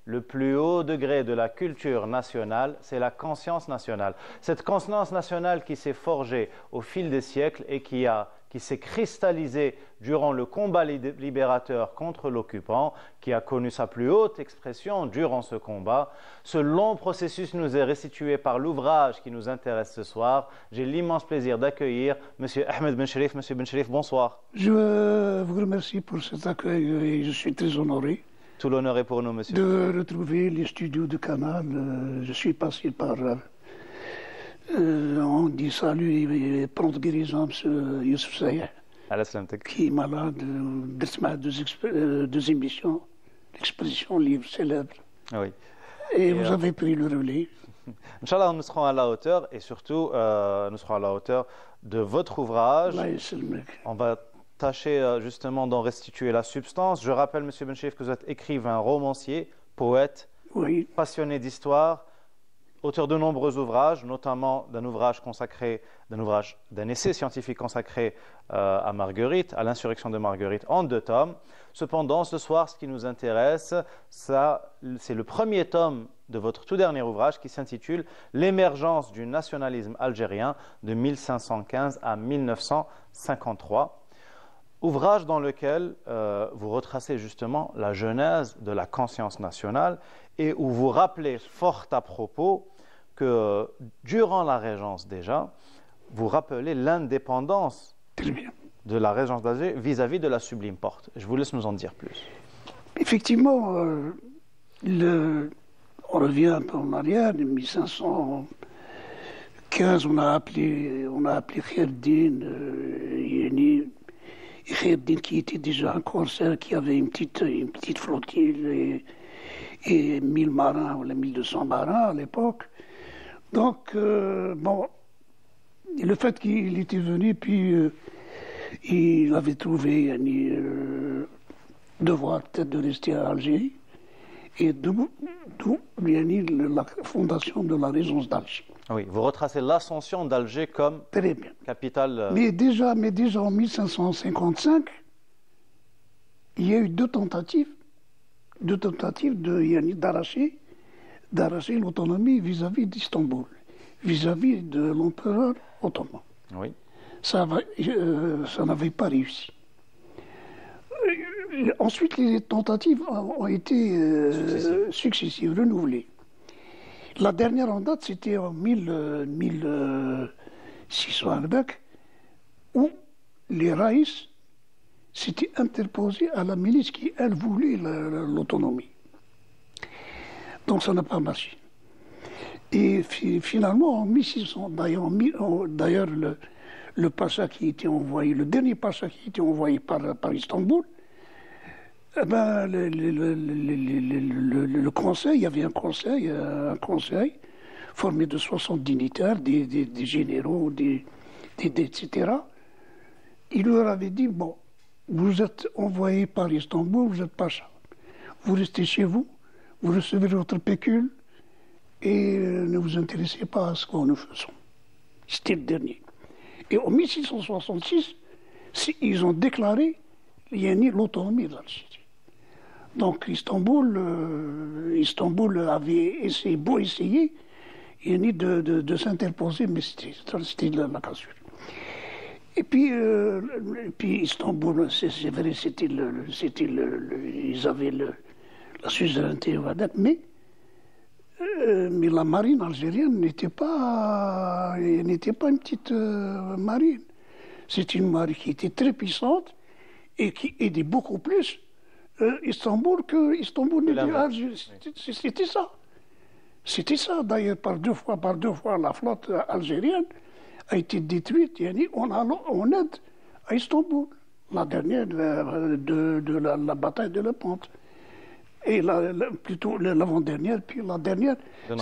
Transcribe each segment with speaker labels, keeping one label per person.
Speaker 1: le plus haut degré de la culture nationale, c'est la conscience nationale. Cette conscience nationale qui s'est forgée au fil des siècles et qui s'est cristallisée durant le combat libérateur contre l'occupant, qui a connu sa plus haute expression durant ce combat. Ce long processus nous est restitué par l'ouvrage qui nous intéresse ce soir. J'ai l'immense plaisir d'accueillir M. Ahmed Bencherif. M. Bencherif, bonsoir.
Speaker 2: Je vous remercie pour cet accueil et je suis très honoré.
Speaker 1: Tout l'honneur est pour nous, monsieur.
Speaker 2: De retrouver les studios de Canal. Je suis passé par... on dit salut et prompt guérison, M. Youssef Sayeh, qui est malade. Deux émissions, l'exposition livre célèbre.
Speaker 1: Oui.
Speaker 2: Et vous avez pris le relais.
Speaker 1: Inch'Allah, nous serons à la hauteur et surtout, nous serons à la hauteur de votre ouvrage. On va tâcher justement d'en restituer la substance. Je rappelle, M. Bencherif, que vous êtes écrivain, romancier, poète,
Speaker 2: oui,
Speaker 1: passionné d'histoire, auteur de nombreux ouvrages, notamment d'un essai scientifique consacré à Marguerite, à l'insurrection de Marguerite, en 2 tomes. Cependant, ce soir, ce qui nous intéresse, c'est le premier tome de votre tout dernier ouvrage qui s'intitule « L'émergence du nationalisme algérien de 1515 à 1953 ». Ouvrage dans lequel vous retracez justement la genèse de la conscience nationale et où vous rappelez fort à propos que durant la Régence déjà, vous rappelez l'indépendance de la Régence d'Alger vis-à-vis de la Sublime Porte. Je vous laisse nous en dire plus.
Speaker 2: Effectivement, on revient un peu en arrière, en 1515, on a appelé Kherdin, Kherdin qui était déjà un corsaire, qui avait une petite flottille et 1000 marins, ou 1200 marins à l'époque. Donc, bon, le fait qu'il était venu, puis il avait trouvé devoir peut-être de rester à Alger, et d'où la fondation de la Régence d'Alger.
Speaker 1: Oui, vous retracez l'ascension d'Alger comme capitale...
Speaker 2: Mais déjà en 1555, il y a eu deux tentatives d'arracher l'autonomie vis-à-vis d'Istanbul, vis-à-vis de l'empereur ottoman.
Speaker 1: Oui.
Speaker 2: Ça n'avait pas réussi. Ensuite, les tentatives ont été successives, renouvelées. La dernière en date, c'était en 1600 où les Raïs s'étaient interposés à la milice qui, elle, voulait l'autonomie. Donc ça n'a pas marché. Et finalement, en 1600, d'ailleurs le pacha qui était envoyé, le dernier pacha qui était envoyé par Istanbul, eh ben, le conseil, il y avait un conseil formé de 60 dignitaires, des généraux, etc. Il leur avait dit, bon, vous êtes envoyé par Istanbul, vous êtes pacha. Vous restez chez vous, vous recevez votre pécule et ne vous intéressez pas à ce que nous faisons. C'était le dernier. Et en 1666, ils ont déclaré l'autonomie d'Algérie. Donc Istanbul avait essayé de s'interposer, mais c'était la cassure. Et puis Istanbul, c'est vrai, ils avaient la suzeraineté, mais la marine algérienne n'était pas une petite marine. C'est une marine qui était très puissante et qui aidait beaucoup plus Istanbul que Istanbul n'était Algérie. C'était ça. C'était ça. D'ailleurs, par deux fois, la flotte algérienne a été détruite en aide à Istanbul. La dernière de la bataille de Lépante. Et plutôt l'avant-dernière, puis la dernière,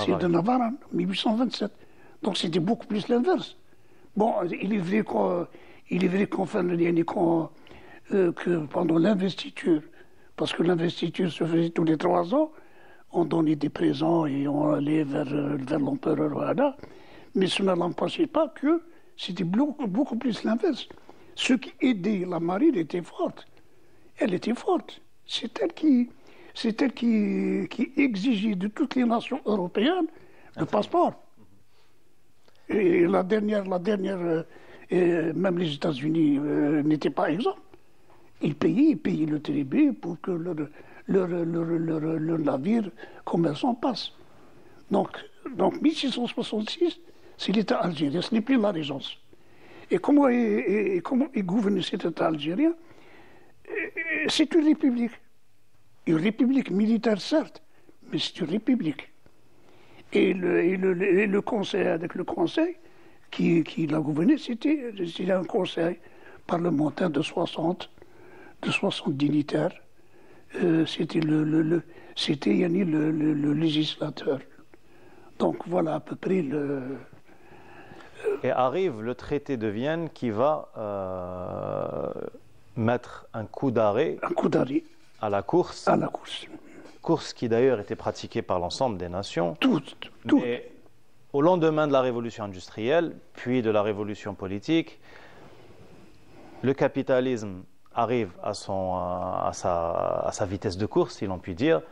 Speaker 2: c'est de Navaran, 1827. Donc c'était beaucoup plus l'inverse. Bon, il est vrai qu'on fait que pendant l'investiture, parce que l'investiture se faisait tous les 3 ans, on donnait des présents et on allait vers l'empereur Ouada, mais cela n'empêchait pas que c'était beaucoup plus l'inverse. Ceux qui aidaient la marine étaient fortes. Elle était forte. C'est elle qui c'est elle qui exigeait de toutes les nations européennes le passeport. Et même les États-Unis n'étaient pas exempts. Ils payaient le tribut pour que leur navire commerçant passe. Donc 1666, c'est l'État algérien, ce n'est plus la Régence. Et comment est gouverné cet État algérien? C'est une république militaire certes, mais c'est une république. Et le conseil, avec le conseil qui l'a gouverné, c'était un conseil parlementaire de 60 dignitaires. C'était le législateur. Donc voilà à peu près le...
Speaker 1: Et arrive le traité de Vienne qui va mettre un coup d'arrêt à la course.
Speaker 2: À la course.
Speaker 1: Course qui d'ailleurs était pratiquée par l'ensemble des nations.
Speaker 2: Toutes.
Speaker 1: Mais au lendemain de la révolution industrielle, puis de la révolution politique, le capitalisme arrive à sa vitesse de course, si l'on peut dire.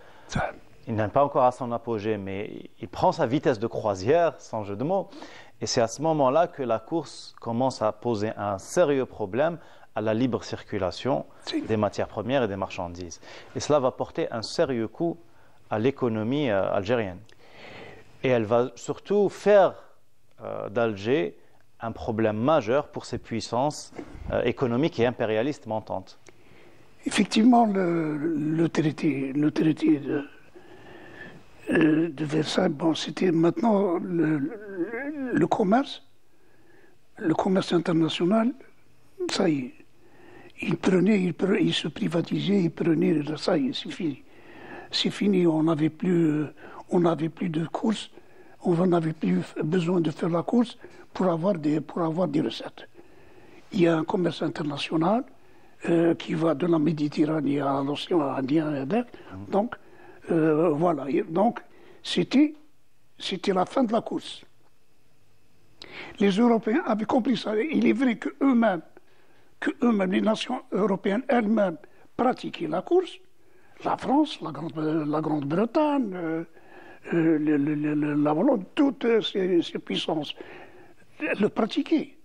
Speaker 1: Il n'est pas encore à son apogée, mais il prend sa vitesse de croisière, sans jeu de mots. Et c'est à ce moment-là que la course commence à poser un sérieux problème à la libre circulation des matières premières et des marchandises. Et cela va porter un sérieux coup à l'économie algérienne. Et elle va surtout faire d'Alger un problème majeur pour ses puissances économiques et impérialistes montantes.
Speaker 2: Effectivement, le traité de Versailles, bon, c'était maintenant le commerce international, ça y est. Il se privatisait, il prenait, ça y est, c'est fini. C'est fini, on n'avait plus de course, on n'avait plus besoin de faire la course pour avoir des recettes. Il y a un commerce international qui va de la Méditerranée à l'océan Indien. Donc, voilà. Donc, c'était la fin de la course. Les Européens avaient compris ça. Il est vrai que eux-mêmes, les nations européennes elles-mêmes, pratiquaient la course. La France, la Grande-Bretagne, la Hollande, toutes ces puissances le pratiquaient.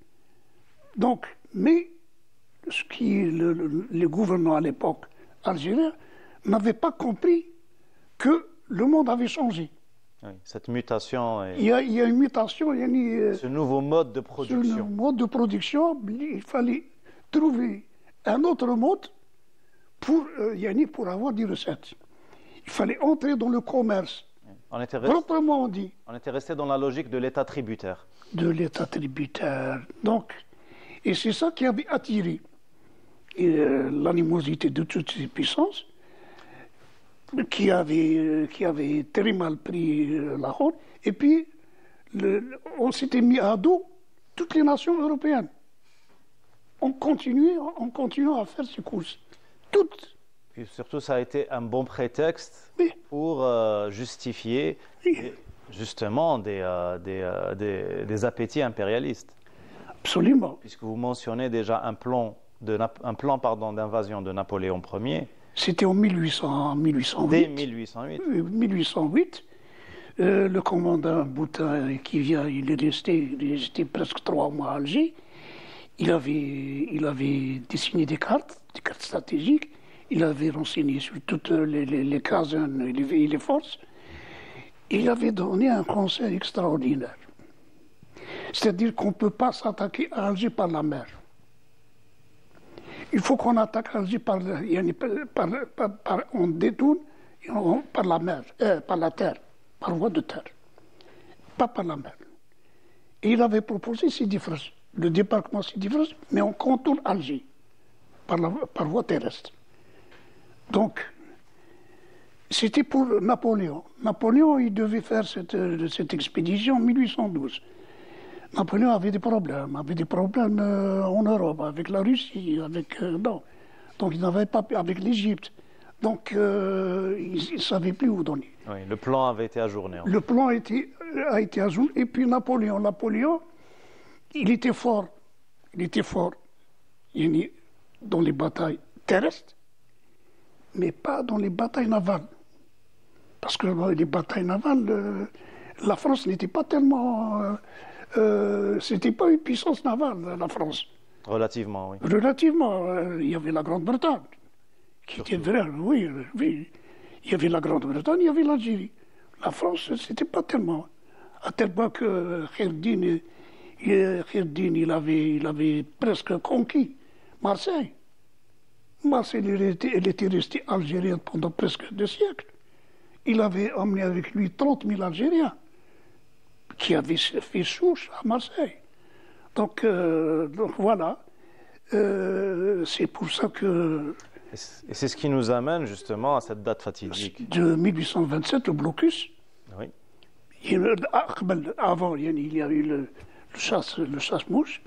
Speaker 2: Donc, mais les gouvernants à l'époque algériens n'avaient pas compris que le monde avait changé.
Speaker 1: Oui, cette mutation.
Speaker 2: Il y a une mutation.
Speaker 1: Ce nouveau mode de production.
Speaker 2: Ce nouveau mode de production, il fallait trouver un autre mode pour avoir des recettes. Il fallait entrer dans le commerce. Proprement dit.
Speaker 1: On était resté dans la logique de l'État tributaire.
Speaker 2: De l'État tributaire. Donc, et c'est ça qui avait attiré l'animosité de toutes ces puissances qui avaient très mal pris la Hollande. Et puis, on s'était mis à dos toutes les nations européennes. On continuait à faire ces courses. Toutes.
Speaker 1: Puis surtout, ça a été un bon prétexte pour justifier justement des appétits impérialistes.
Speaker 2: Absolument.
Speaker 1: Puisque vous mentionnez déjà un plan d'invasion de Napoléon Ier.
Speaker 2: C'était en 1808.
Speaker 1: Dès 1808.
Speaker 2: 1808. Le commandant Boutin il est resté presque 3 mois à Alger. Il avait dessiné des cartes stratégiques. Il avait renseigné sur toutes les casernes et les forces. Il avait donné un conseil extraordinaire. C'est-à-dire qu'on ne peut pas s'attaquer à Alger par la mer. Il faut qu'on attaque Alger on détourne par la mer, par la terre, par voie de terre, pas par la mer. Et il avait proposé Sidi-Fras, le débarquement Sidi-Fras, mais on contourne Alger par voie terrestre. Donc, c'était pour Napoléon. Napoléon, il devait faire cette expédition en 1812. Napoléon avait des problèmes en Europe, avec la Russie, donc il n'avait pas avec l'Égypte. Donc il ne savait plus où donner.
Speaker 1: Oui, le plan avait été ajourné.
Speaker 2: Le plan a été ajourné. Et puis Napoléon, il était fort. Il était fort dans les batailles terrestres, mais pas dans les batailles navales. Parce que dans les batailles navales, la France n'était pas tellement... c'était pas une puissance navale, la France.
Speaker 1: Relativement, oui.
Speaker 2: Relativement, il y avait la Grande-Bretagne, qui était vraie, oui, oui. Il y avait la Grande-Bretagne, il y avait l'Algérie. La France, c'était pas tellement. À tel point que Kherdine, il avait presque conquis Marseille. Marseille, elle était restée algérienne pendant presque 2 siècles. Il avait emmené avec lui 30 000 Algériens qui avaient fait souche à Marseille. Donc voilà, c'est pour ça que...
Speaker 1: Et c'est ce qui nous amène justement à cette date fatidique.
Speaker 2: De 1827, le blocus.
Speaker 1: Oui.
Speaker 2: Avant, il y a eu le chasse-mouche.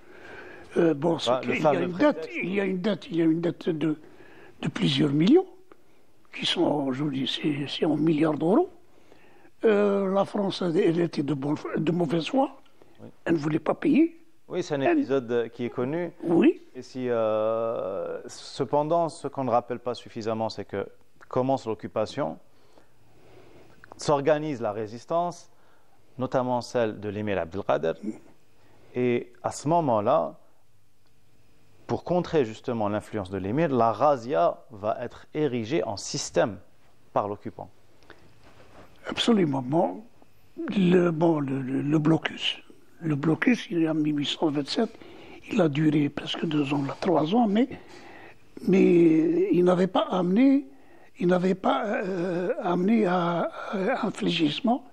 Speaker 2: Bon, il y a une dette de plusieurs millions, qui sont aujourd'hui, c'est en milliards d'euros. La France, elle était de mauvaise foi.
Speaker 1: Oui.
Speaker 2: Elle ne voulait pas payer.
Speaker 1: Oui, c'est un épisode qui est connu.
Speaker 2: Oui.
Speaker 1: Et si, cependant, ce qu'on ne rappelle pas suffisamment, c'est que commence l'occupation, s'organise la résistance, notamment celle de l'émir Abdelkader. Et à ce moment-là, pour contrer justement l'influence de l'émir, la razzia va être érigée en système par l'occupant.
Speaker 2: Absolument. Bon, le blocus. Le blocus, il est en 1827. Il a duré presque 2 ans, 3 ans, mais il n'avait pas amené à un fléchissement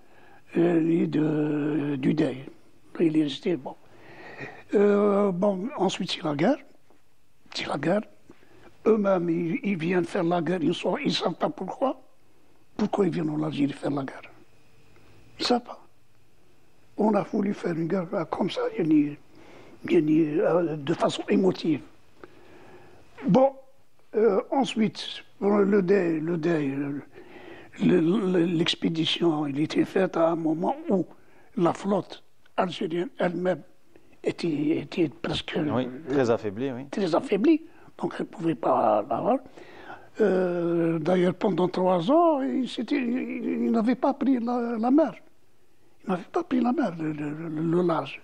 Speaker 2: du deuil. Il est resté bon. Ensuite, c'est la guerre. C'est la guerre. Eux-mêmes, ils viennent faire la guerre. Ils ne savent pas pourquoi. Pourquoi ils viennent en Algérie faire la guerre? Ils ne savent pas. On a voulu faire une guerre comme ça, de façon émotive. Bon, ensuite, l'expédition, il était faite à un moment où la flotte algérienne elle-même était presque...
Speaker 1: Oui, très affaiblie, oui.
Speaker 2: Très affaiblie, donc elle ne pouvait pas l'avoir. D'ailleurs, pendant 3 ans, il n'avait pas pris la mer. Il n'avait pas pris la mer, le large.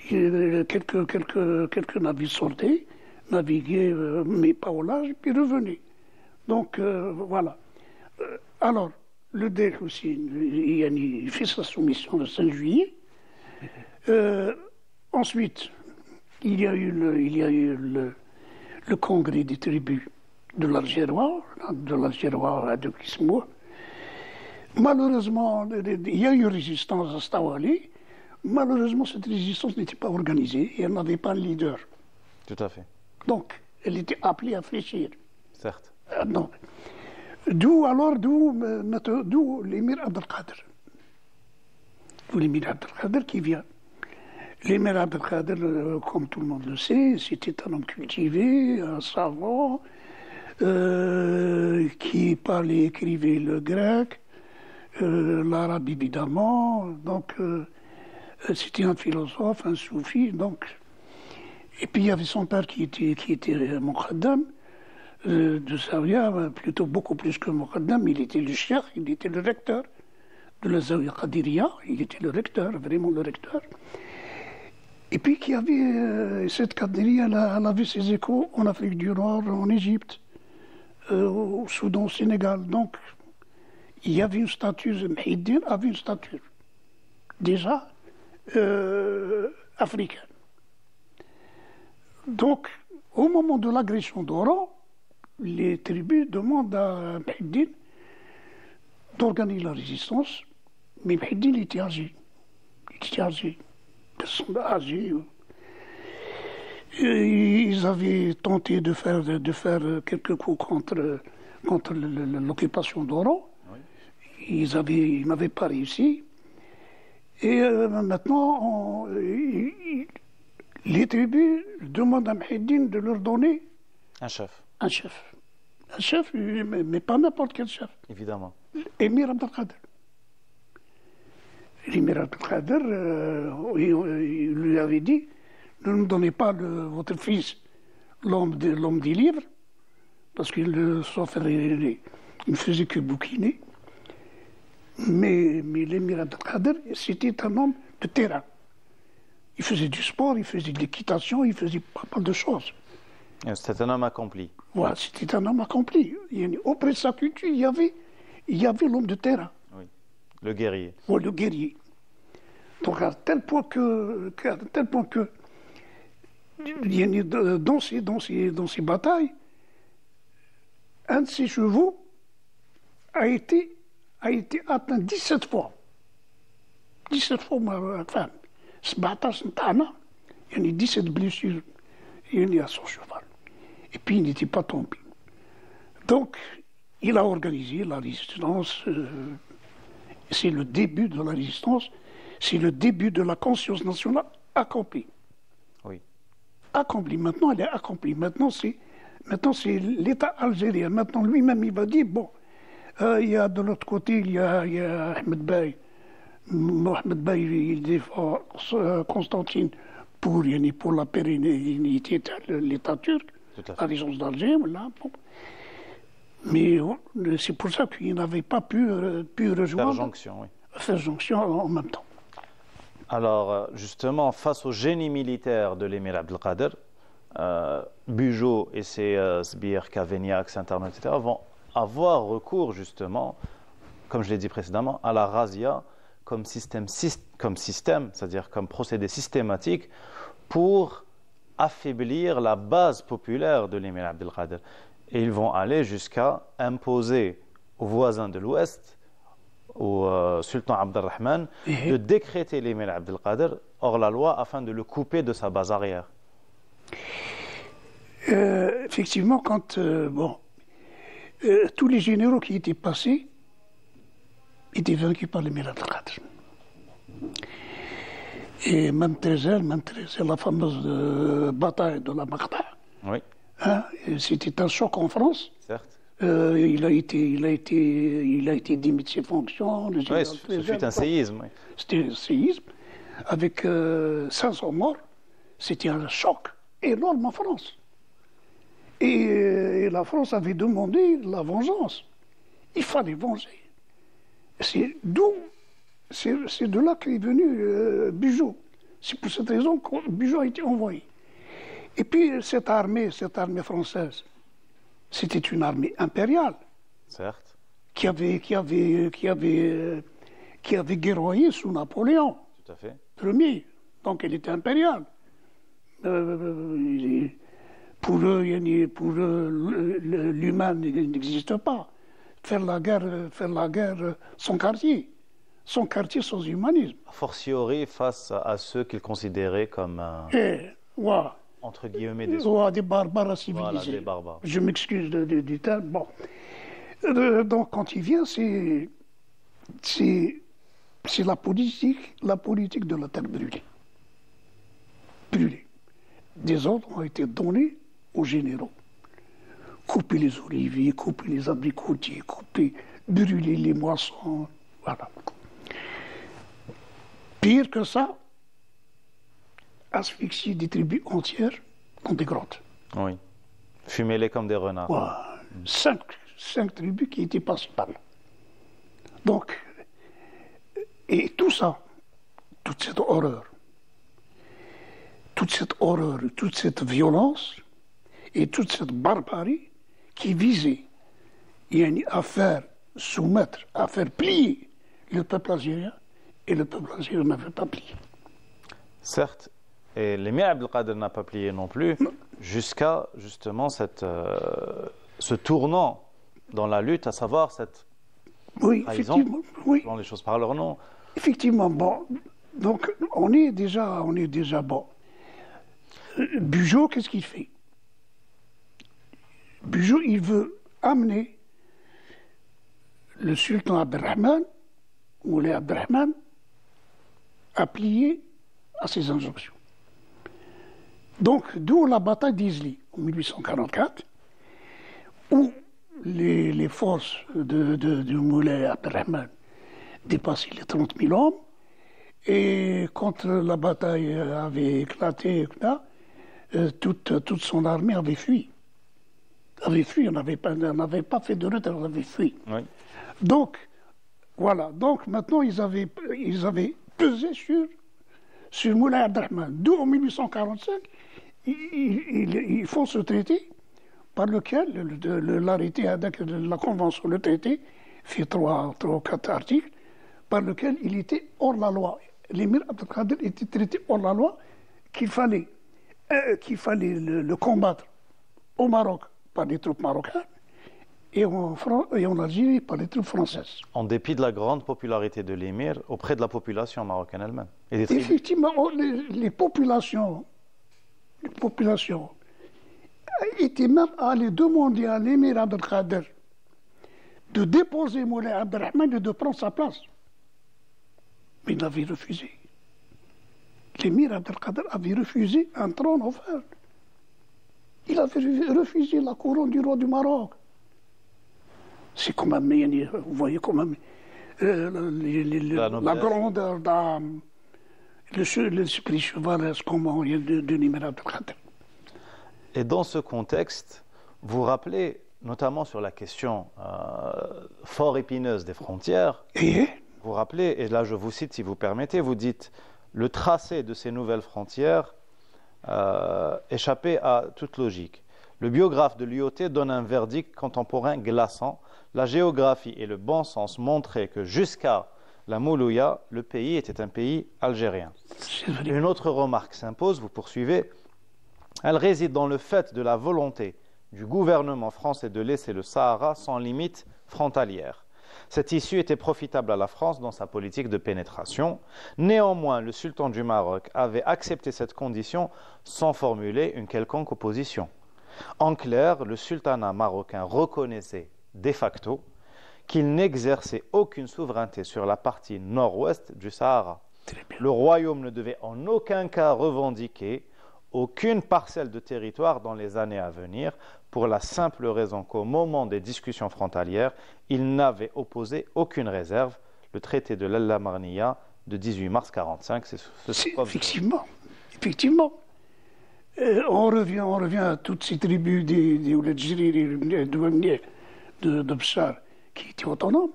Speaker 2: Quelques navires sortaient, naviguaient, mais pas au large, puis revenaient. Donc, voilà. Alors, le DEC aussi, il fait sa soumission le 5 juillet. Ensuite, il y a eu le congrès des tribus de l'Algérois de Kismour. Malheureusement, il y a eu résistance à Stawali. Malheureusement, cette résistance n'était pas organisée et elle n'avait pas de leader.
Speaker 1: Tout à fait.
Speaker 2: Donc, elle était appelée à fléchir.
Speaker 1: Certes.
Speaker 2: Donc, d'où l'émir Abdelkader. D'où l'émir Abdelkader qui vient. L'émir Abdelkader, comme tout le monde le sait, c'était un homme cultivé, un savant, qui parlait, écrivait le grec, l'arabe évidemment, donc c'était un philosophe, un soufi, donc. Et puis il y avait son père qui était Mokhaddam de Zawiya, plutôt beaucoup plus que Mokhaddam, il était le cheikh, il était le recteur de la Zawiya Qadiriya, il était le recteur, vraiment le recteur. Et puis qu'il y avait cette Qadiriya, elle avait ses échos en Afrique du Nord, en Égypte, au Soudan, au Sénégal, donc il y avait une stature, Mouhiddine avait une stature, déjà africaine. Donc, au moment de l'agression d'Oran, les tribus demandent à Mouhiddine d'organiser la résistance, mais Mouhiddine était âgé. Il était âgé. Personne âgé. Ils avaient tenté de faire quelques coups contre l'occupation d'Oran. Oui. Ils n'avaient pas réussi. Et maintenant, les tribus demandent à Mouhiddine de leur donner
Speaker 1: un chef.
Speaker 2: Un chef. Un chef, mais pas n'importe quel chef.
Speaker 1: Évidemment.
Speaker 2: Émir Abdelkader. L'émir Abdelkader, il lui avait dit, ne nous donnez pas votre fils, l'homme des livres, parce qu'il ne faisait que bouquiner. Mais l'émir Abdelkader, c'était un homme de terrain. Il faisait du sport, il faisait de l'équitation, il faisait pas mal de choses.
Speaker 1: C'était un homme accompli.
Speaker 2: Voilà, c'était un homme accompli. Auprès de sa culture, il y avait l'homme de terrain.
Speaker 1: Oui, le guerrier.
Speaker 2: Ouais, le guerrier. Donc à tel point que dans ces batailles, un de ses chevaux a été atteint 17 fois. 17 fois, ma femme. Ce bataille, il y a 17 blessures à son cheval. Et puis il n'était pas tombé. Donc, il a organisé la résistance. C'est le début de la résistance. C'est le début de la conscience nationale accomplie.
Speaker 1: Oui.
Speaker 2: Accomplie. Maintenant, elle est accomplie. Maintenant, c'est l'État algérien. Maintenant, lui-même, il va dire, bon, il y a de l'autre côté, il y a Ahmed Bey. Mohamed Bey, il défend Constantine pour la pérennité de l'État turc, la résistance d'Alger. Voilà, bon. Mais c'est pour ça qu'il n'avait pas pu rejoindre. Faire jonction en même temps.
Speaker 1: Alors, justement, face au génie militaire de l'émir Abdelkader, Bugeaud et ses sbires, Cavaignac, Saint-Arnaud, etc., vont avoir recours, justement, comme je l'ai dit précédemment, à la razzia comme système, c'est-à-dire comme procédé systématique pour affaiblir la base populaire de l'émir Abdelkader. Et ils vont aller jusqu'à imposer aux voisins de l'Ouest, au sultan Abdelrahman, de décréter l'émir Abdelkader hors la loi afin de le couper de sa base arrière.
Speaker 2: Effectivement, quand tous les généraux qui étaient passés étaient vaincus par l'émir Abdelkader. Et même Trézel, la fameuse bataille de la Maghda,
Speaker 1: oui.
Speaker 2: C'était un choc en France.
Speaker 1: Certes.
Speaker 2: Il a été démis de ses fonctions.
Speaker 1: Oui, ce fut un séisme. Oui.
Speaker 2: C'était un séisme avec 500 morts. C'était un choc énorme en France. Et la France avait demandé la vengeance. Il fallait venger. C'est de là qu'est venu Bugeaud. C'est pour cette raison que Bugeaud a été envoyé. Et puis cette armée française, c'était une armée impériale.
Speaker 1: Certes.
Speaker 2: Qui avait guerroyé sous Napoléon.
Speaker 1: Tout à fait.
Speaker 2: Premier. Donc elle était impériale. Pour eux, l'humain n'existe pas. Faire la guerre sans quartier. Sans quartier, sans humanisme.
Speaker 1: A fortiori face à ceux qu'ils considéraient comme entre guillemets
Speaker 2: des barbares civilisés.
Speaker 1: Voilà, des barbares.
Speaker 2: Je m'excuse du terme. Bon. Donc quand il vient, c'est la politique de la terre brûlée. Brûlée. Des ordres ont été donnés aux généraux. Couper les oliviers, couper les abricotiers, brûler les moissons. Voilà. Pire que ça, asphyxier des tribus entières dans des grottes.
Speaker 1: Oui. Fumez-les comme des renards.
Speaker 2: Ouais. Cinq tribus qui étaient passées par là. Donc, et tout ça, toute cette horreur, toute cette violence et toute cette barbarie qui visait à faire soumettre, à faire plier le peuple algérien, et le peuple algérien n'avait pas plié.
Speaker 1: Certes, et l'émir Abdelkader n'a pas plié non plus, jusqu'à justement ce tournant dans la lutte, à savoir cette trahison.
Speaker 2: Effectivement, oui.
Speaker 1: Les choses par leur nom.
Speaker 2: Effectivement, bon, donc on est déjà bon. Bugeaud, qu'est-ce qu'il fait? Bugeaud, il veut amener le sultan Abdelrahman, ou les Abdelrahman, à plier à ses injonctions. Donc, d'où la bataille d'Isli, en 1844, où les forces de Moulay Abdelrahman dépassaient les 30 000 hommes, et quand la bataille avait éclaté, toute son armée avait fui. avait fui, on n'avait pas fait de retrait, on avait fui.
Speaker 1: Oui.
Speaker 2: Donc, voilà. Donc, maintenant, ils avaient pesé sur Moulay Abdelrahman. D'où, en 1845, ils font ce traité par lequel l'arrêté, la convention, le traité, fait 3 ou 4 articles, par lequel il était hors la loi. L'émir Abdelkader était traité hors la loi, qu'il fallait le combattre au Maroc par les troupes marocaines et en Algérie par les troupes françaises.
Speaker 1: En dépit de la grande popularité de l'émir auprès de la population marocaine elle-même. Et des tribus.
Speaker 2: Effectivement, les populations étaient même allées demander à l'émir Abdelkader de déposer Moulay Abdelrahman et de prendre sa place. Mais il avait refusé. L'émir Abdelkader avait refusé un trône offert. Il avait refusé la couronne du roi du Maroc. C'est quand même, vous voyez quand même, la grandeur d'âme, l'esprit chevaleresque, comment il y a de l'émir Abdelkader.
Speaker 1: Et dans ce contexte, vous rappelez, notamment sur la question fort épineuse des frontières, vous rappelez, et là je vous cite si vous permettez, vous dites « Le tracé de ces nouvelles frontières échappait à toute logique. Le biographe de l'UOT donne un verdict contemporain glaçant. La géographie et le bon sens montraient que jusqu'à la Moulouya, le pays était un pays algérien. » Une autre remarque s'impose, vous poursuivez. Elle réside dans le fait de la volonté du gouvernement français de laisser le Sahara sans limite frontalière. Cette issue était profitable à la France dans sa politique de pénétration. Néanmoins, le sultan du Maroc avait accepté cette condition sans formuler une quelconque opposition. En clair, le sultanat marocain reconnaissait de facto qu'il n'exerçait aucune souveraineté sur la partie nord-ouest du Sahara. Le royaume ne devait en aucun cas revendiquer aucune parcelle de territoire dans les années à venir, pour la simple raison qu'au moment des discussions frontalières, il n'avait opposé aucune réserve. Le traité de l'Al-Lamarniya de 18 mars 1945, c'est
Speaker 2: effectivement. On revient à toutes ces tribus des Ouladjiri, de Bchar, qui étaient autonomes.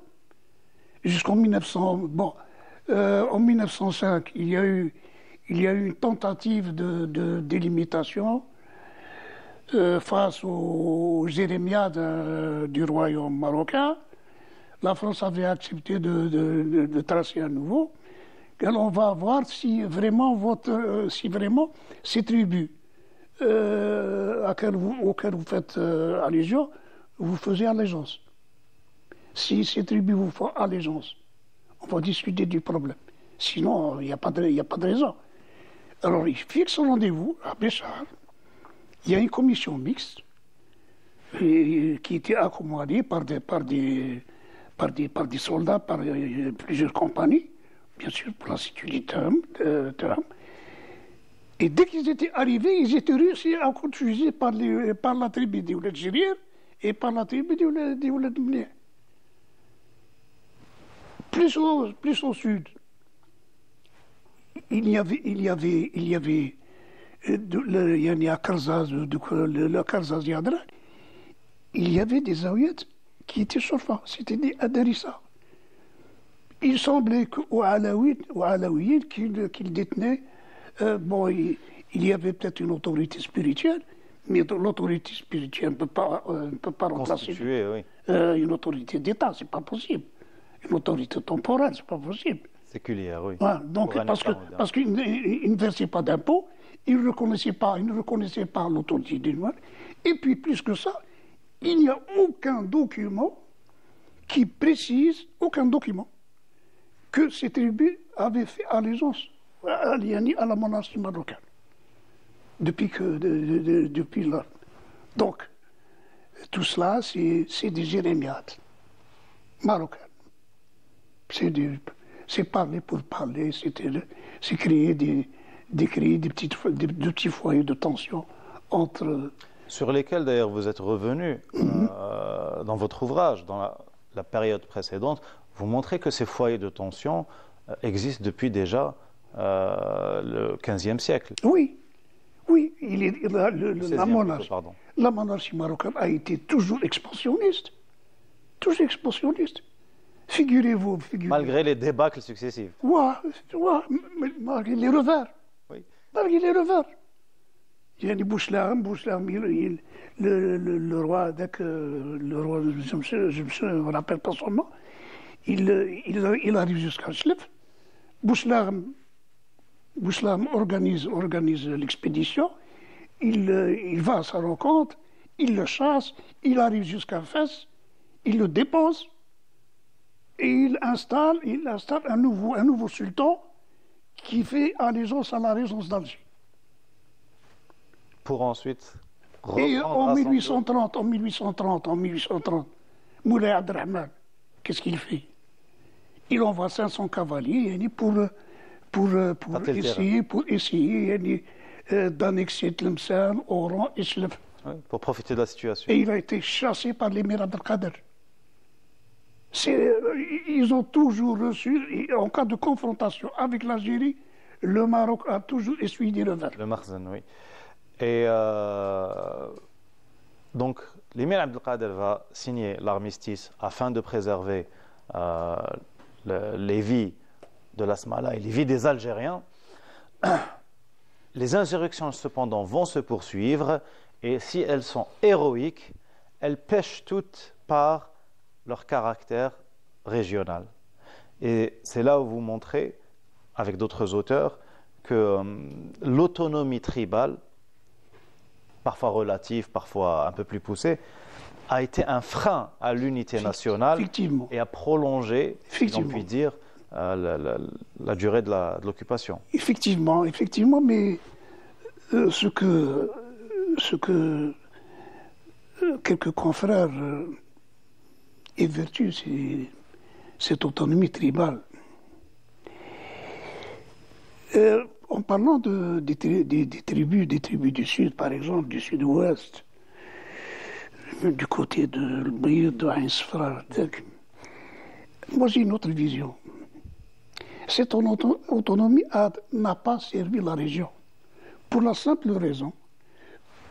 Speaker 2: Jusqu'en 1905, il y a eu une tentative de délimitation face aux jérémiades du royaume marocain. La France avait accepté de tracer à nouveau. Alors on va voir si vraiment ces tribus auxquelles vous faites allusion, vous faisiez allégeance. Si ces tribus vous font allégeance, on va discuter du problème. Sinon, il n'y a pas de raison. Alors, il fixe un rendez-vous à Béchar. Il y a une commission mixte qui était accompagnée par des soldats, par plusieurs compagnies, bien sûr, pour l'Institut du Turam. Et dès qu'ils étaient arrivés, ils étaient réussis à contuser par la tribu des Ouladjiriens et par la tribu des Ouladjiriens. Plus au sud, il y avait à Karzaz, le Karzaz Yadra, il y avait des Zaouïettes qui étaient chauffants, c'était des Adarissa. Il semblait qu'aux Alaouites qu'ils détenaient, il y avait peut-être une autorité spirituelle, mais l'autorité spirituelle ne peut pas remplacer une autorité d'État, c'est pas possible. Une autorité temporelle, c'est pas possible.
Speaker 1: Séculière, oui.
Speaker 2: Ouais, donc, parce qu'ils ne versaient pas d'impôts, ils ne reconnaissaient pas l'autorité des Noirs. Et puis, plus que ça, il n'y a aucun document qui précise, que ces tribus avaient fait allégeance à la monarchie marocaine. Depuis là. Donc, tout cela, c'est des jérémiades marocaines. C'est parler pour parler, c'est créer des petits foyers de tension entre...
Speaker 1: Sur lesquels d'ailleurs vous êtes revenu dans votre ouvrage, dans la période précédente, vous montrez que ces foyers de tension existent depuis déjà le XVe siècle.
Speaker 2: Oui, Oui,
Speaker 1: Pardon.
Speaker 2: la monarchie marocaine a été toujours expansionniste. Toujours expansionniste. Figurez-vous.
Speaker 1: Malgré les débâcles successifs.
Speaker 2: Ouais, malgré les revers.
Speaker 1: Oui.
Speaker 2: Malgré les revers. Il y a des Bouchlam, le roi, je me rappelle pas son nom, il arrive jusqu'à Chlef. Bouchlam organise l'expédition, il va à sa rencontre, il le chasse, il arrive jusqu'à Fès, il le dépose, et il installe un nouveau sultan qui fait allégeance à la régence d'Alger.
Speaker 1: Pour ensuite
Speaker 2: Et
Speaker 1: reprendre
Speaker 2: en 1830, Moulay Abdelrahman, qu'est-ce qu'il fait? Il envoie 500 cavaliers pour essayer d'annexer Tlemcen, Oran et Chlef.
Speaker 1: Oui, pour profiter de la situation.
Speaker 2: Et il a été chassé par l'émir Abdelkader. Ils ont toujours reçu, en cas de confrontation avec l'Algérie, le Maroc a toujours essuyé des revers.
Speaker 1: Le Makhzen, oui. Et donc, l'émir Abdelkader va signer l'armistice afin de préserver les vies de l'Asmala et les vies des Algériens. Les insurrections, cependant, vont se poursuivre et si elles sont héroïques, elles pêchent toutes par leur caractère régional. Et c'est là où vous montrez, avec d'autres auteurs, que l'autonomie tribale, parfois relative, parfois un peu plus poussée, a été un frein à l'unité nationale et a prolongé, si l'on peut dire, la durée de l'occupation.
Speaker 2: Effectivement, mais ce que quelques confrères évertuent, c'est cette autonomie tribale. En parlant des tribus du sud, par exemple, du sud-ouest, du côté de l'Bir, de Ain-Sfra, moi j'ai une autre vision. Cette autonomie n'a pas servi la région, pour la simple raison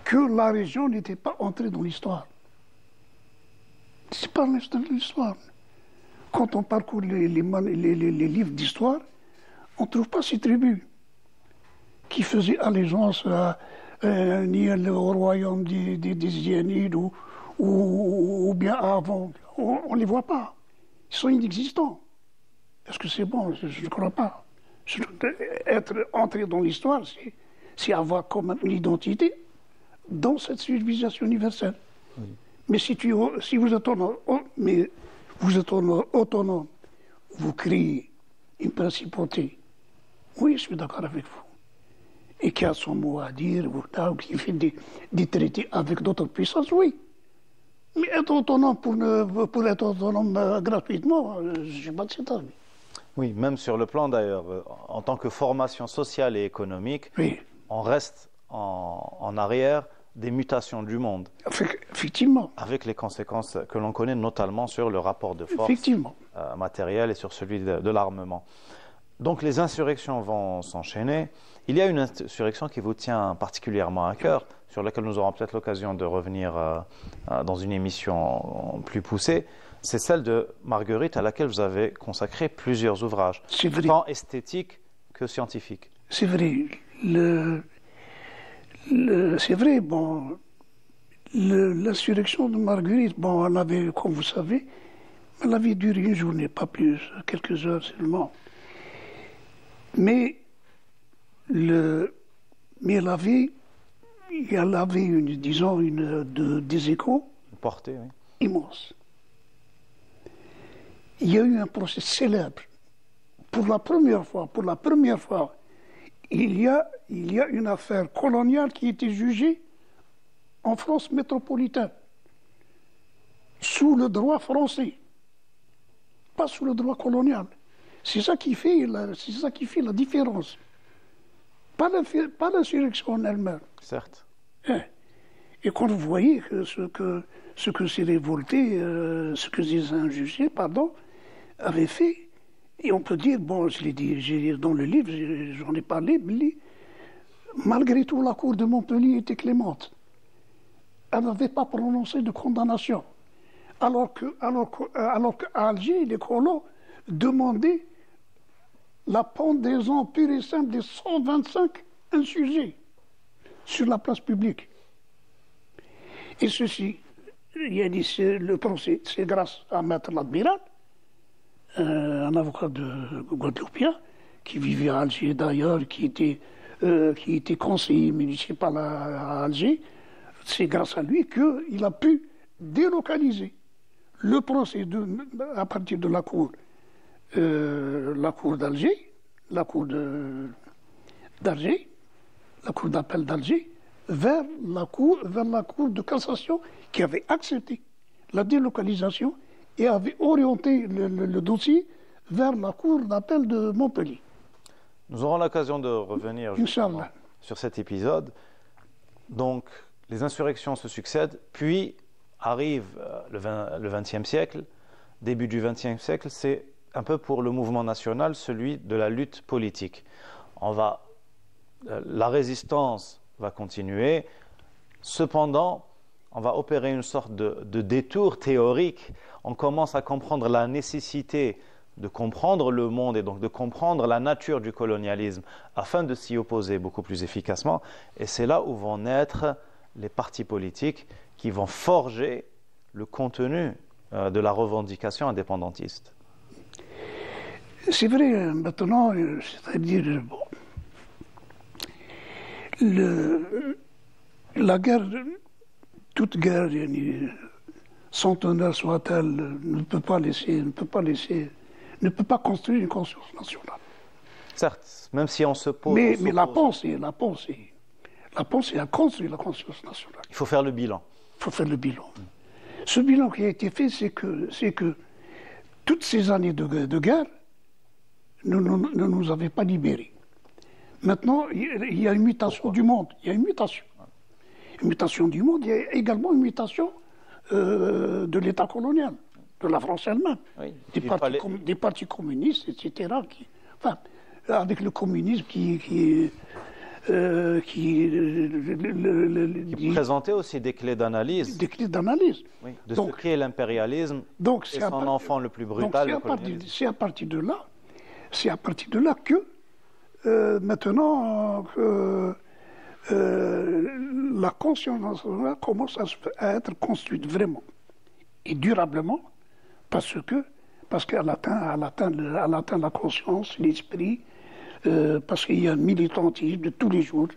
Speaker 2: que la région n'était pas entrée dans l'histoire. C'est pas l'histoire. Quand on parcourt les livres d'histoire, on ne trouve pas ces tribus qui faisaient allégeance ni au royaume des Hyénides ou bien avant. On ne les voit pas. Ils sont inexistants. Est-ce que c'est bon? Je ne crois pas. Être entré dans l'histoire, c'est avoir comme une identité dans cette civilisation universelle. Oui. Mais si vous êtes autonome, vous créez une principauté. Oui, je suis d'accord avec vous. Et qui a son mot à dire, ou qui fait des traités avec d'autres puissances, oui. Mais être autonome pour être autonome gratuitement, je ne suis pas de cet avis.
Speaker 1: Oui, même sur le plan d'ailleurs, en tant que formation sociale et économique, oui, on reste en arrière des mutations du monde.
Speaker 2: Effectivement.
Speaker 1: Avec les conséquences que l'on connaît notamment sur le rapport de force matériel et sur celui de l'armement. Donc les insurrections vont s'enchaîner. Il y a une insurrection qui vous tient particulièrement à cœur, sur laquelle nous aurons peut-être l'occasion de revenir dans une émission plus poussée. C'est celle de Marguerite, à laquelle vous avez consacré plusieurs ouvrages, tant esthétiques que scientifiques.
Speaker 2: C'est vrai. C'est vrai, bon, l'insurrection de Marguerite, bon, elle avait, comme vous savez, elle avait duré une journée, pas plus, quelques heures seulement. Mais elle avait des échos
Speaker 1: une portée, oui,
Speaker 2: immenses. Il y a eu un procès célèbre. Pour la première fois, il y a une affaire coloniale qui a été jugée en France métropolitaine, sous le droit français, pas sous le droit colonial. C'est ça qui fait la différence. Pas l'insurrection en elle-même.
Speaker 1: Certes.
Speaker 2: Et quand vous voyez que ce que ces révoltés, ce que ces injugés, avaient fait, et on peut dire, bon, je l'ai dit dans le livre, j'en ai parlé, mais Malgré tout, la cour de Montpellier était clémente. Elle n'avait pas prononcé de condamnation. Alors qu'à Alger, les colons demandaient la pendaison pure et simple des 125 insurgés sur la place publique. Et ceci, il a dit, le procès, c'est grâce à Maître l'Admiral, un avocat de Guadeloupéen, qui vivait à Alger d'ailleurs, qui était conseiller municipal à Alger. C'est grâce à lui qu'il a pu délocaliser le procès à partir de la cour d'Alger, la cour d'Alger, la cour d'appel d'Alger, vers la cour de cassation qui avait accepté la délocalisation et avait orienté le dossier vers la cour d'appel de Montpellier.
Speaker 1: Nous aurons l'occasion de revenir justement sur cet épisode. Donc, les insurrections se succèdent, puis arrive le XXe siècle. Début du XXe siècle, c'est un peu pour le mouvement national, celui de la lutte politique. La résistance va continuer. Cependant, on va opérer une sorte de détour théorique. On commence à comprendre la nécessité de comprendre le monde et donc de comprendre la nature du colonialisme afin de s'y opposer beaucoup plus efficacement. Et c'est là où vont naître les partis politiques qui vont forger le contenu de la revendication indépendantiste.
Speaker 2: C'est vrai, maintenant, c'est-à-dire, bon, la guerre, toute guerre, centenaire soit-elle, ne peut pas construire une conscience nationale.
Speaker 1: Certes, même si on se pose...
Speaker 2: Mais la pensée a construit la conscience nationale.
Speaker 1: Il faut faire le bilan.
Speaker 2: Il faut faire le bilan. Ce bilan qui a été fait, c'est que toutes ces années de guerre ne nous avaient pas libérés. Maintenant, il y a une mutation du monde. Il y a une mutation. Une mutation du monde, il y a également une mutation de l'État colonial, de la France elle-même. Oui, des partis communistes, etc. Avec le communisme qui
Speaker 1: présentait aussi des clés d'analyse.
Speaker 2: Des clés d'analyse.
Speaker 1: Oui, de ce qu'est l'impérialisme et son enfant le plus brutal.
Speaker 2: C'est à partir de là que maintenant la conscience nationale commence à être construite vraiment et durablement parce qu'elle atteint la conscience, l'esprit, parce qu'il y a un militantisme de tous les jours.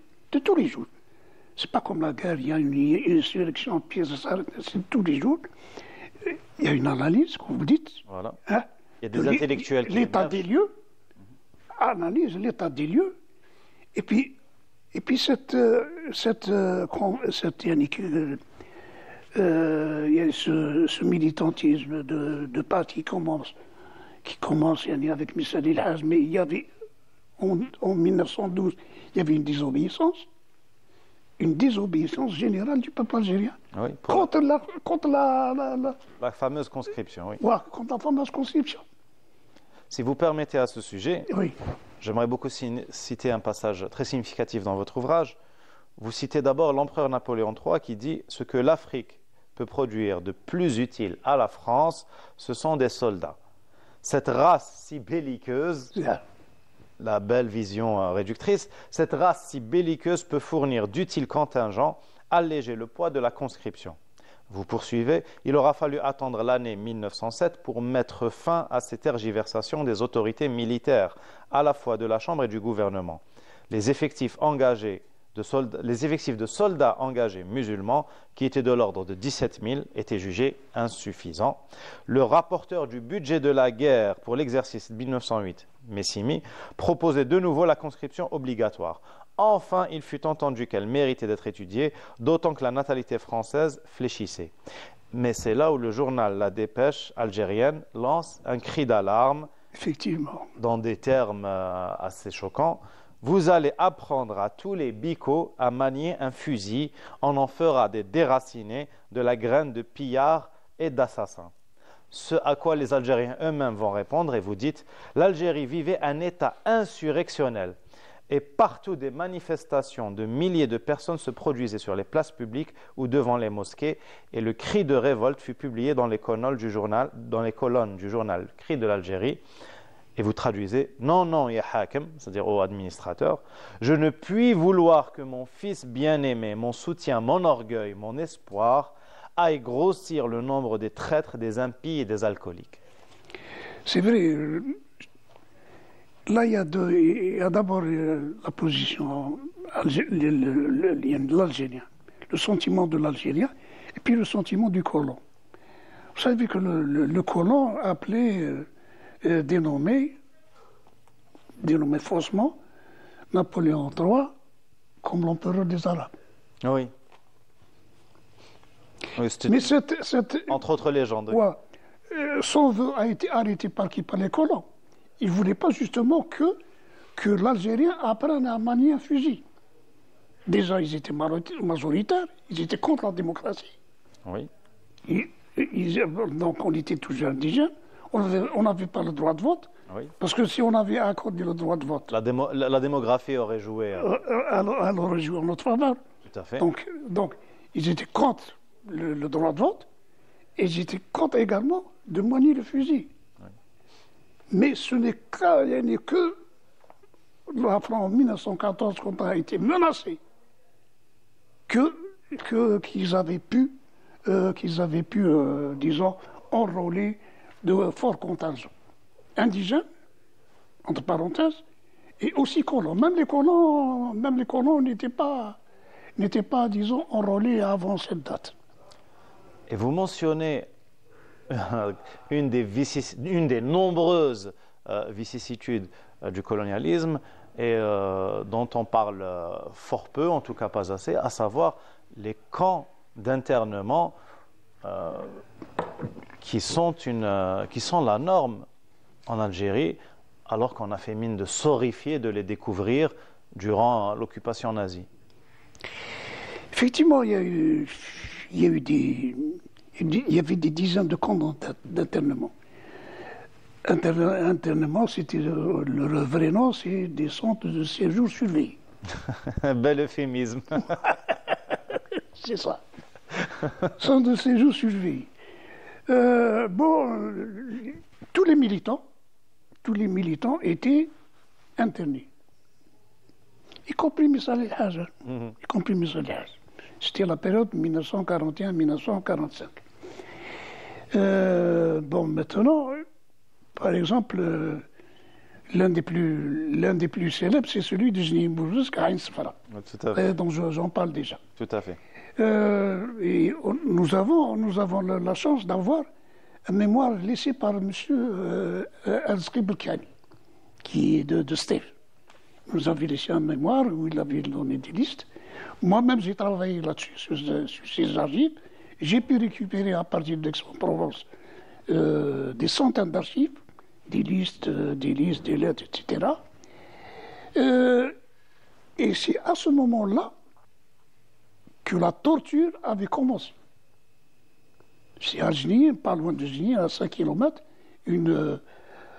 Speaker 2: C'est pas comme la guerre, il y a une insurrection, pièce de s'arrête, c'est tous les jours. Il y a une analyse, comme vous dites.
Speaker 1: Voilà. Hein, il y a des intellectuels qui
Speaker 2: l'état des lieux, analyse l'état des lieux, et puis il y a ce militantisme de pas qui commence avec Michel Elhaj, mais il y avait en 1912, il y avait une désobéissance générale du peuple algérien contre
Speaker 1: la fameuse conscription. Oui.
Speaker 2: Ouais, contre la fameuse conscription.
Speaker 1: Si vous permettez à ce sujet,
Speaker 2: oui.
Speaker 1: J'aimerais beaucoup citer un passage très significatif dans votre ouvrage. Vous citez d'abord l'empereur Napoléon III qui dit « Ce que l'Afrique peut produire de plus utile à la France, ce sont des soldats. Cette race si belliqueuse, la belle vision réductrice, cette race si belliqueuse peut fournir d'utiles contingents, alléger le poids de la conscription. » Vous poursuivez, il aura fallu attendre l'année 1907 pour mettre fin à ces tergiversations des autorités militaires, à la fois de la Chambre et du gouvernement. Les effectifs de soldats engagés musulmans, qui étaient de l'ordre de 17 000, étaient jugés insuffisants. Le rapporteur du budget de la guerre pour l'exercice 1908, Messimy, proposait de nouveau la conscription obligatoire. Enfin, il fut entendu qu'elle méritait d'être étudiée, d'autant que la natalité française fléchissait. Mais c'est là où le journal La Dépêche algérienne lance un cri d'alarme,
Speaker 2: effectivement,
Speaker 1: dans des termes assez choquants. Vous allez apprendre à tous les bicots à manier un fusil, on en fera des déracinés de la graine de pillards et d'assassins. Ce à quoi les Algériens eux-mêmes vont répondre, et vous dites, l'Algérie vivait un état insurrectionnel. et partout des manifestations de milliers de personnes se produisaient sur les places publiques ou devant les mosquées, et le cri de révolte fut publié dans les colonnes du journal, Cri de l'Algérie. Et vous traduisez, non, non, ya hakim, c'est-à-dire au administrateur, je ne puis vouloir que mon fils bien-aimé, mon soutien, mon orgueil, mon espoir, aille grossir le nombre des traîtres, des impies et des alcooliques.
Speaker 2: C'est vrai. Là, il y a d'abord la position de l'Algérien, le sentiment de l'Algérien, et puis le sentiment du colon. Vous savez que le colon appelait, dénommé faussement, Napoléon III comme l'empereur des Arabes.
Speaker 1: Oui. Oui,
Speaker 2: Mais
Speaker 1: entre autres légendes.
Speaker 2: Ouais, son vœu a été arrêté par qui? Par les colons. Ils ne voulaient pas justement que l'Algérien apprenne à manier un fusil. Déjà, ils étaient majoritaires, ils étaient contre la démocratie.
Speaker 1: Oui.
Speaker 2: Donc, on était toujours indigènes, on n'avait pas le droit de vote,
Speaker 1: Oui.
Speaker 2: parce que si on avait accordé le droit de vote,
Speaker 1: La démographie aurait joué.
Speaker 2: elle aurait joué en notre faveur.
Speaker 1: Tout à fait.
Speaker 2: Donc, ils étaient contre le droit de vote, et ils étaient contre également de manier le fusil.
Speaker 1: Oui.
Speaker 2: Mais ce n'est que en 1914, quand on a été menacé, qu'ils avaient pu, disons, enrôler de forts contingents indigènes, entre parenthèses, et aussi colons. Même les colons n'étaient pas, disons, enrôlés avant cette date.
Speaker 1: Et vous mentionnez une des nombreuses vicissitudes du colonialisme et dont on parle fort peu, en tout cas pas assez, à savoir les camps d'internement qui sont la norme en Algérie, alors qu'on a fait mine de s'horrifier de les découvrir durant l'occupation nazie.
Speaker 2: Effectivement, il y avait des dizaines de camps d'internement. Internement, c'était le vrai nom, c'est des centres de séjour surveillés.
Speaker 1: Bel euphémisme.
Speaker 2: C'est ça. Centres de séjour surveillés. Tous les militants étaient internés. Y compris Missa El Hadj. C'était la période 1941-1945. Maintenant, par exemple, l'un des plus célèbres, c'est celui de Jni Bourzouk à Ain Sfara, dont j'en parle déjà.
Speaker 1: Tout à fait.
Speaker 2: Et nous avons la chance d'avoir un mémoire laissé par M. Al-Sqib El-Khani, qui est de Steve. Il nous avait laissé un mémoire où il avait donné des listes. Moi-même, j'ai travaillé là-dessus, sur ces archives. J'ai pu récupérer à partir d'Aix-en-Provence des centaines d'archives, des listes, des lettres, etc. Et c'est à ce moment-là que la torture avait commencé. C'est à Jni, pas loin de Jni, à 5 km,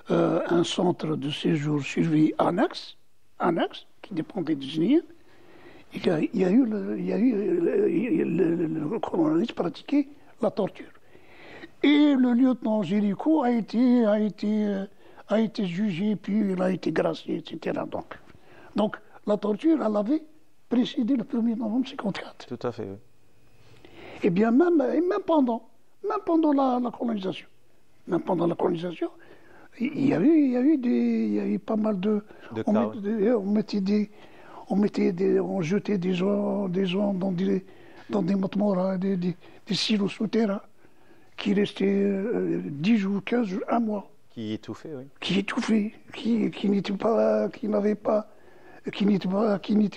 Speaker 2: un centre de séjour surveillé annexe, qui dépendait de Jni. Il y a eu le colonialiste pratiquer la torture. Et le lieutenant Géricault a été jugé, puis il a été gracié, etc. Donc la torture, elle avait précédé le 1er novembre 1954.
Speaker 1: Tout à fait, oui.
Speaker 2: Et bien même pendant la colonisation. Même pendant la colonisation, il y a eu pas mal de cas, on jetait des gens dans des matmora, des silos souterrains, qui restaient 10 jours, 15 jours, un mois.
Speaker 1: Qui étouffaient, oui.
Speaker 2: Qui n'étaient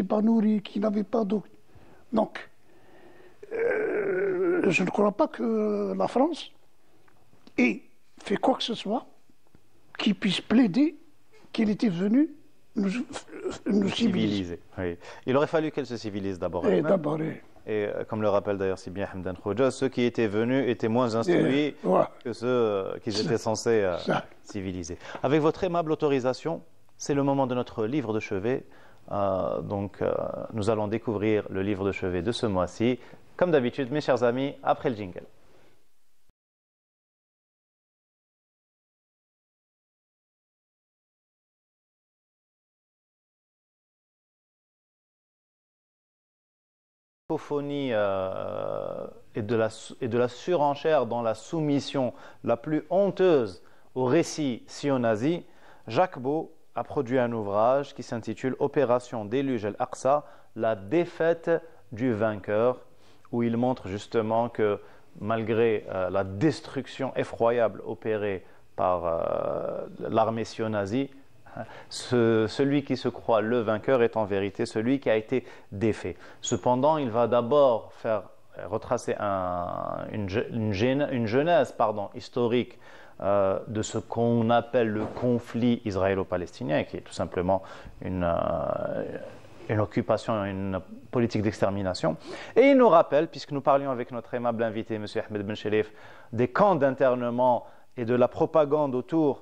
Speaker 2: pas nourris, qui n'avaient pas d'eau. Donc, je ne crois pas que la France ait fait quoi que ce soit qui puisse plaider qu'elle était venue nous civiliser.
Speaker 1: Oui. Il aurait fallu qu'elle se civilise d'abord. Et comme le rappelle d'ailleurs si bien Hamdan Khoja, ceux qui étaient venus étaient moins instruits que ceux qu'ils étaient censés civiliser. Avec votre aimable autorisation, c'est le moment de notre livre de chevet, Nous allons découvrir le livre de chevet de ce mois-ci. Comme d'habitude, mes chers amis, après le jingle. Cacophonie et de la surenchère dans la soumission la plus honteuse au récit sion-nazi, Jacques Beau a produit un ouvrage qui s'intitule « Opération déluge al-Aqsa, la défaite du vainqueur », où il montre justement que malgré la destruction effroyable opérée par l'armée sion-nazie, celui qui se croit le vainqueur est en vérité celui qui a été défait. Cependant, il va d'abord retracer une genèse historique de ce qu'on appelle le conflit israélo-palestinien, qui est tout simplement une occupation, une politique d'extermination. Et il nous rappelle, puisque nous parlions avec notre aimable invité, M. Ahmed Ben Sherif, des camps d'internement et de la propagande autour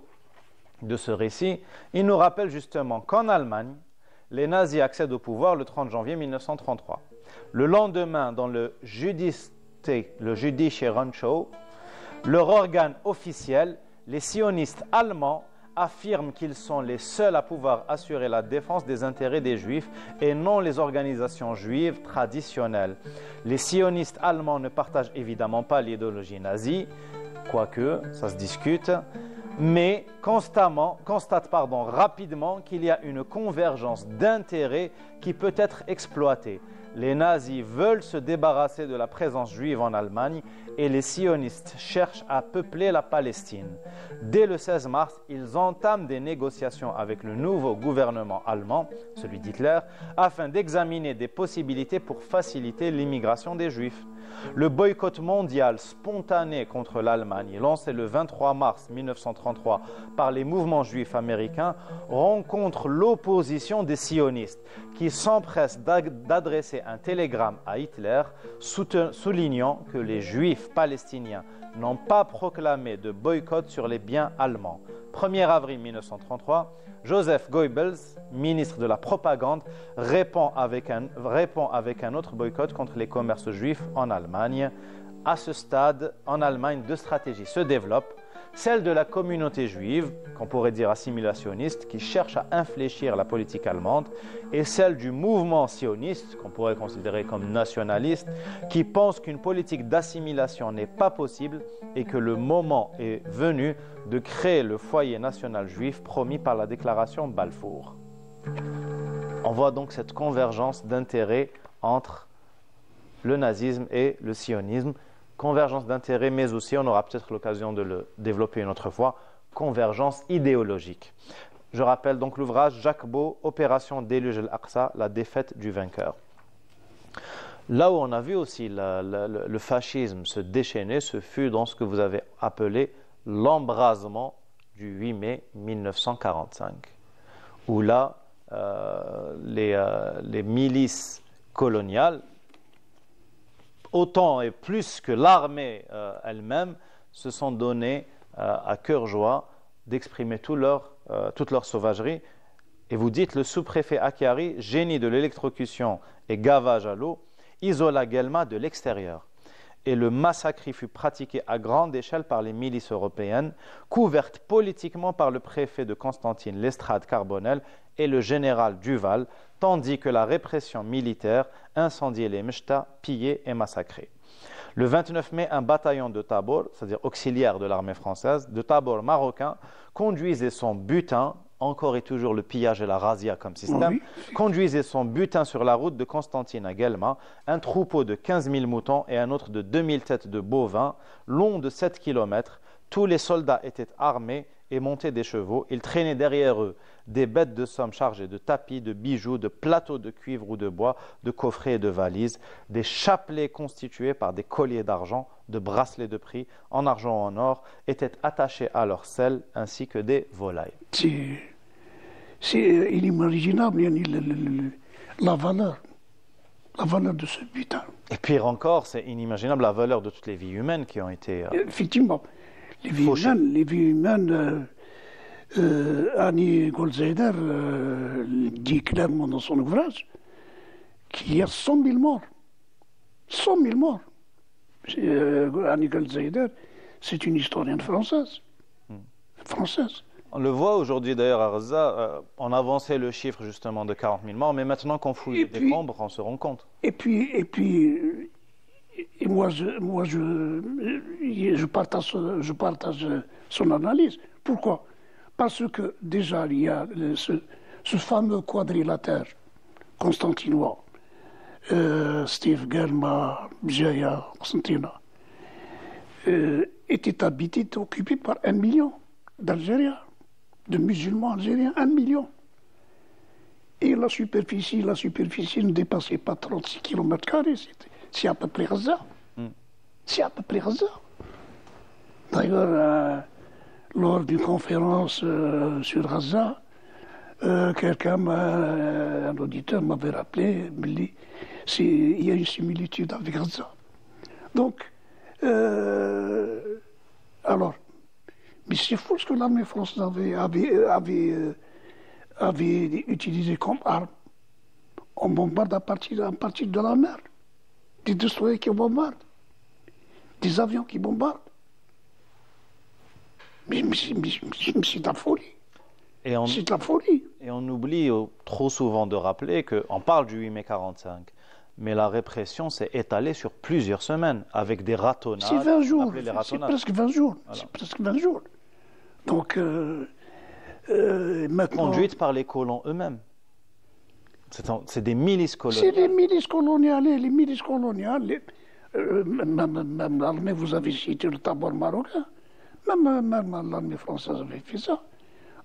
Speaker 1: de ce récit, il nous rappelle justement qu'en Allemagne, les nazis accèdent au pouvoir le 30 janvier 1933. Le lendemain, dans le Judische Rundschau, leur organe officiel, les sionistes allemands affirment qu'ils sont les seuls à pouvoir assurer la défense des intérêts des juifs et non les organisations juives traditionnelles. Les sionistes allemands ne partagent évidemment pas l'idéologie nazie, quoique ça se discute, mais constate rapidement qu'il y a une convergence d'intérêts qui peut être exploitée. Les nazis veulent se débarrasser de la présence juive en Allemagne et les sionistes cherchent à peupler la Palestine. Dès le 16 mars, ils entament des négociations avec le nouveau gouvernement allemand, celui d'Hitler, afin d'examiner des possibilités pour faciliter l'immigration des juifs. Le boycott mondial spontané contre l'Allemagne, lancé le 23 mars 1933 par les mouvements juifs américains, rencontre l'opposition des sionistes qui s'empressent d'adresser un télégramme à Hitler soulignant que les juifs palestiniens n'ont pas proclamé de boycott sur les biens allemands. 1er avril 1933, Joseph Goebbels, ministre de la propagande, répond avec un autre boycott contre les commerces juifs en Allemagne. À ce stade, en Allemagne, deux stratégies se développent. Celle de la communauté juive, qu'on pourrait dire assimilationniste, qui cherche à infléchir la politique allemande, et celle du mouvement sioniste, qu'on pourrait considérer comme nationaliste, qui pense qu'une politique d'assimilation n'est pas possible et que le moment est venu de créer le foyer national juif promis par la déclaration Balfour. On voit donc cette convergence d'intérêts entre le nazisme et le sionisme. Convergence d'intérêts, mais aussi, on aura peut-être l'occasion de le développer une autre fois, convergence idéologique. Je rappelle donc l'ouvrage Jacques Beau, Opération déluge al-Aqsa, la défaite du vainqueur. Là où on a vu aussi le fascisme se déchaîner, ce fut dans ce que vous avez appelé l'embrasement du 8 mai 1945, où là, les milices coloniales, autant et plus que l'armée elle-même, se sont donnés à cœur joie d'exprimer toute leur sauvagerie. Et vous dites, le sous-préfet Akhiari, génie de l'électrocution et gavage à l'eau, isola Guelma de l'extérieur. Et le massacre fut pratiqué à grande échelle par les milices européennes, couvertes politiquement par le préfet de Constantine, Lestrade Carbonel, et le général Duval, tandis que la répression militaire incendiait les mechtas, pillés et massacrés. Le 29 mai, un bataillon de Tabor, c'est-à-dire auxiliaire de l'armée française, de Tabor marocain, conduisait son butin, encore et toujours le pillage et la razzia comme système, conduisait son butin sur la route de Constantine à Guelma, un troupeau de 15 000 moutons et un autre de 2000 têtes de bovins, long de 7 km. Tous les soldats étaient armés et montaient des chevaux. Ils traînaient derrière eux des bêtes de somme chargées de tapis, de bijoux, de plateaux de cuivre ou de bois, de coffrets et de valises, des chapelets constitués par des colliers d'argent, de bracelets de prix, en argent ou en or, étaient attachés à leurs selles, ainsi que des volailles.
Speaker 2: C'est inimaginable, la valeur de ce butin.
Speaker 1: Et pire encore, c'est inimaginable la valeur de toutes les vies humaines qui ont été
Speaker 2: effectivement, les vies humaines Annie Goldzeider dit clairement dans son ouvrage qu'il y a 100 000 morts. 100 000 morts. Annie Goldzeider, c'est une historienne française. Française.
Speaker 1: On le voit aujourd'hui d'ailleurs à Gaza, on avançait le chiffre justement de 40 000 morts, mais maintenant qu'on fouille les décombres, on se rend compte.
Speaker 2: Et moi, je partage son analyse. Pourquoi? Parce que déjà, il y a ce fameux quadrilatère constantinois, Steve, Germa, Bjaya, Constantina, était habité, était occupé par 1 million d'Algériens, de musulmans algériens, 1 million. Et la superficie ne dépassait pas 36 km². C'est à peu près Gaza. C'est à peu près Gaza. D'ailleurs, lors d'une conférence sur Gaza, un auditeur m'avait rappelé, me dit, il y a une similitude avec Gaza. Donc, alors, mais c'est fou ce que l'armée française avait utilisé comme arme. On bombarde à partir de la mer. Des destroyers qui bombardent. Des avions qui bombardent. Mais c'est de la folie. C'est de la folie.
Speaker 1: Et on oublie trop souvent de rappeler qu'on parle du 8 mai 45, mais la répression s'est étalée sur plusieurs semaines, avec des ratonnades.
Speaker 2: C'est 20 jours. C'est presque 20 jours. Voilà. C'est presque 20 jours. Donc, maintenant...
Speaker 1: Conduite par les colons eux-mêmes. C'est des milices coloniales.
Speaker 2: C'est les milices coloniales. Les milices coloniales. Même l'armée, vous avez cité le tabor marocain. Même l'armée française avait fait ça.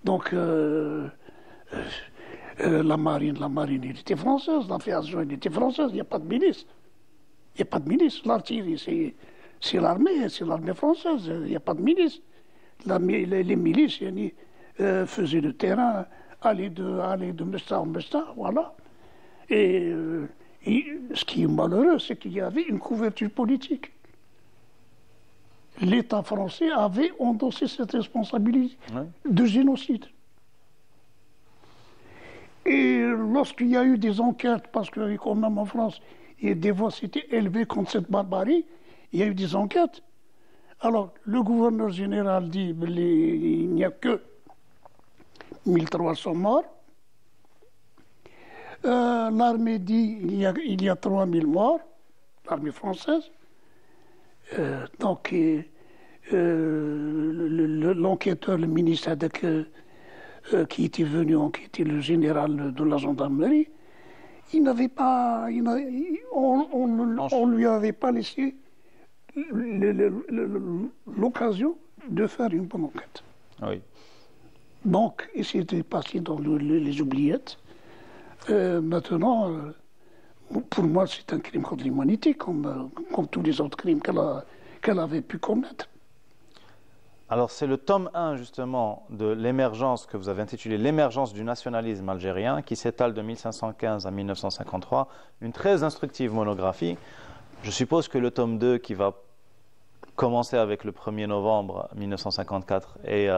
Speaker 2: Donc, la marine, elle était française. L'aviation, elle était française. Il n'y a pas de milice. Il n'y a pas de milice. L'artillerie, c'est l'armée française. Il n'y a pas de milice. Les milices faisaient le terrain, allaient de Mesta en Mesta, voilà. Et ce qui est malheureux, c'est qu'il y avait une couverture politique. L'État français avait endossé cette responsabilité de génocide. Et lorsqu'il y a eu des enquêtes, parce que quand même en France, des voix s'étaient élevées contre cette barbarie, il y a eu des enquêtes. Alors, le gouverneur général dit il n'y a que 1300 morts. L'armée dit il y a 3000 morts, l'armée française. Donc, l'enquêteur, le ministre qui était venu enquêter, le général de la gendarmerie, il n'avait pas. On lui avait pas laissé l'occasion de faire une bonne enquête.
Speaker 1: Oui.
Speaker 2: Donc, et c'était passé dans les oubliettes. Maintenant, pour moi, c'est un crime contre l'humanité, comme tous les autres crimes qu'elle avait pu commettre.
Speaker 1: Alors, c'est le tome 1, justement, de l'émergence, que vous avez intitulé L'émergence du nationalisme algérien, qui s'étale de 1515 à 1953, une très instructive monographie. Je suppose que le tome 2, qui va commencer avec le 1er novembre 1954, est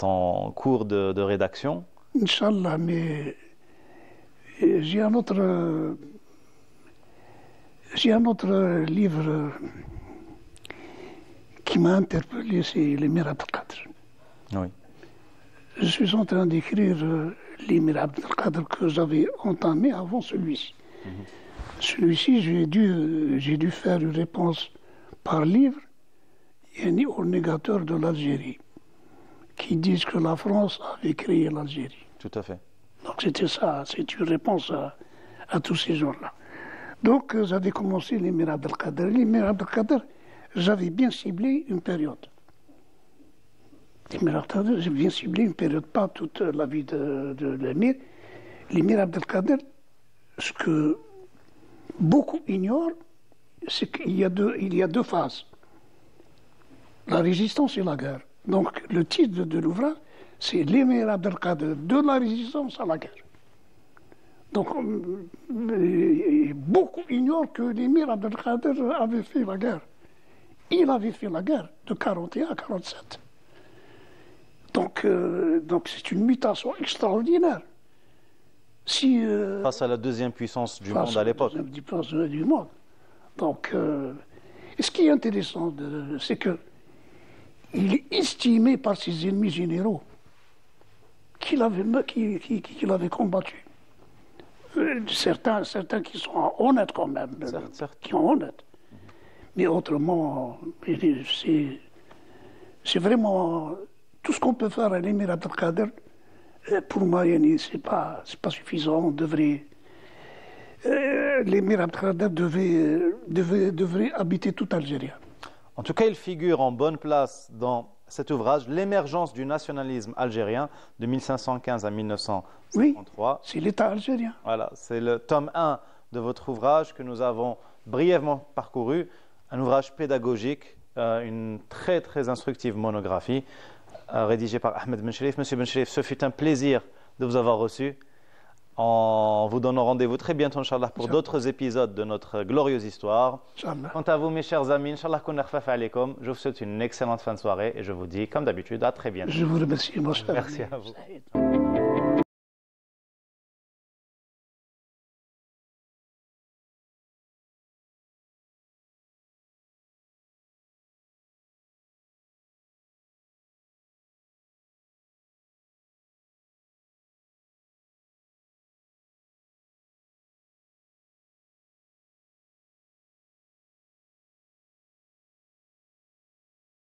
Speaker 1: en cours de rédaction.
Speaker 2: Inch'Allah, mais j'ai un autre livre qui m'a interpellé, c'est l'Émir Abdelkader.
Speaker 1: Oui.
Speaker 2: Je suis en train d'écrire l'Émir Abdelkader que j'avais entamé avant celui-ci. Celui-ci, j'ai dû faire une réponse par livre aux négateurs de l'Algérie, qui disent que la France avait créé l'Algérie.
Speaker 1: Tout à fait.
Speaker 2: Donc c'était ça, c'est une réponse à tous ces gens-là. Donc j'avais commencé l'Émir Abdelkader. L'Émir Abdelkader, j'avais bien ciblé une période. L'Émir Abdelkader, j'ai bien ciblé une période, pas toute la vie de l'émir. L'Émir Abdelkader, ce que beaucoup ignorent, c'est qu'il y a deux phases. La résistance et la guerre. Donc le titre de l'ouvrage, c'est l'Émir Abdelkader, de la résistance à la guerre. Donc beaucoup ignorent que l'Émir Abdelkader avait fait la guerre. Il avait fait la guerre de 41 à 47. Donc c'est une mutation extraordinaire. Si,
Speaker 1: Face à la deuxième puissance du monde à l'époque.
Speaker 2: Du monde. Donc, et ce qui est intéressant, c'est que il est estimé par ses ennemis généraux qu'il avait combattu. Certains qui sont honnêtes quand même,
Speaker 1: Certes.
Speaker 2: qui sont honnêtes. Mais autrement, c'est vraiment tout ce qu'on peut faire à l'émir Abdelkader. Pour moi, c'est pas suffisant. On devrait, l'émir Abdelkader devrait habiter toute Algérie.
Speaker 1: En tout cas, il figure en bonne place dans cet ouvrage, L'émergence du nationalisme algérien de 1515 à 1953.
Speaker 2: Oui, c'est l'État algérien.
Speaker 1: Voilà, c'est le tome 1 de votre ouvrage que nous avons brièvement parcouru. Un ouvrage pédagogique, une très très instructive monographie rédigée par Ahmed Benchelif. Monsieur Benchelif, ce fut un plaisir de vous avoir reçu. En vous donnant rendez-vous très bientôt, Inch'Allah, pour d'autres épisodes de notre glorieuse histoire. Quant à vous, mes chers amis, Inch'Allah, je vous souhaite une excellente fin de soirée et je vous dis, comme d'habitude, à très bientôt.
Speaker 2: Je vous remercie, mon cher.
Speaker 1: Merci à vous.